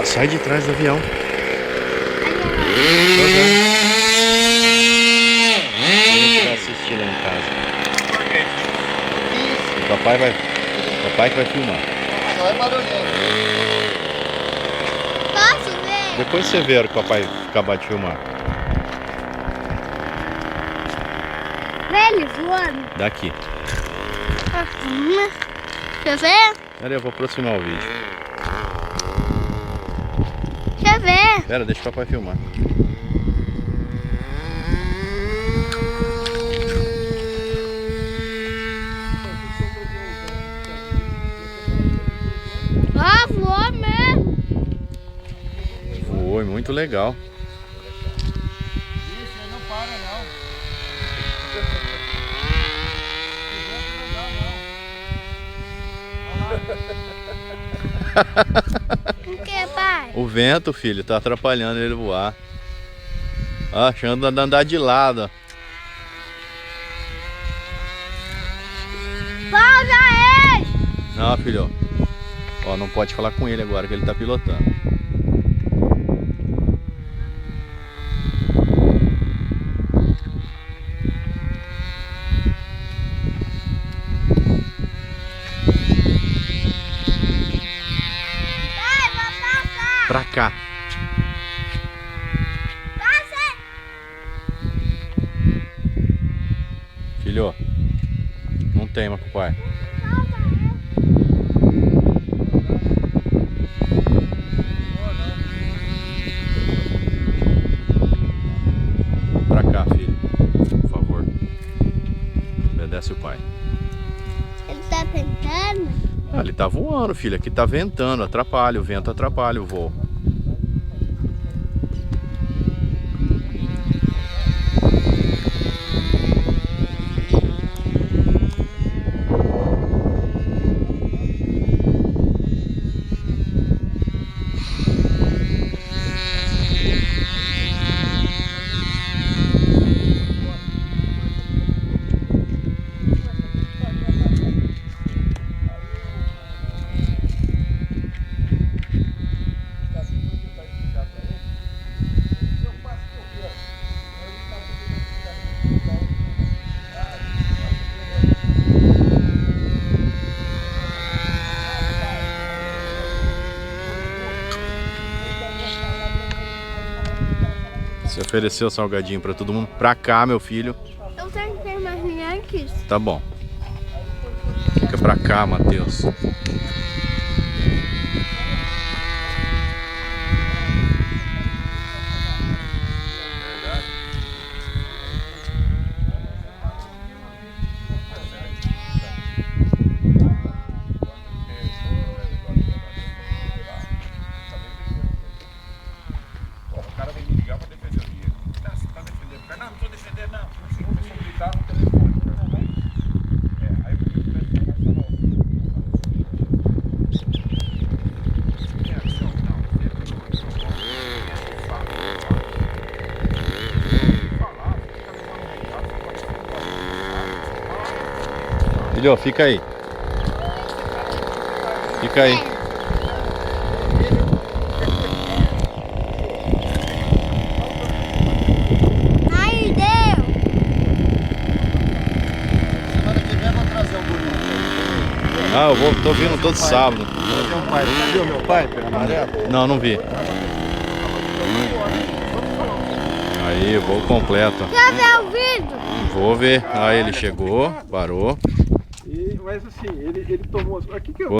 sai de trás do avião. Quem vai assistir lá em casa? Papai que vai filmar. Só é barulhento. Posso ver? Depois você vê a hora que o papai acabar de filmar. Vê ele voando. Daqui. Quer ver? Pera aí, eu vou aproximar o vídeo. Quer ver? Pera, deixa o papai filmar. Ah, voou mesmo. Foi muito legal. Isso, aí não para não. O que, pai? O vento, filho, tá atrapalhando ele voar. Achando de andar de lado. Pausa ele! Não, filho. Ó, não pode falar com ele agora que ele tá pilotando. Vai, vou passar! Pra cá. Passa! Filho, não tem, mas papai. Pausa ele! Pra cá, filho. Por favor. Obedece o pai. Ele tá tentando? Ah, ele tá voando, filho. Aqui tá ventando, atrapalha. O vento atrapalha o voo. Você ofereceu salgadinho pra todo mundo? Pra cá, meu filho. Eu tenho que ter mais antes. Tá bom. Fica pra cá, Matheus. O cara vem me ligar pra defender o dinheiro. Você tá defendendo? Não, não tô defendendo, não. Você começou a gritar no telefone. Aí eu Filho, fica aí. Fica aí. Aí, deu! semana que vem eu vou trazer o guri. Ah, tô vindo todo sábado. Trazer um pai. Você viu meu pai, pelo amarelo? Não, não vi. Aí, voo completo. Quer ver o vídeo? Vou ver. Aí ele chegou, parou. Mas assim, ele tomou. O que que eu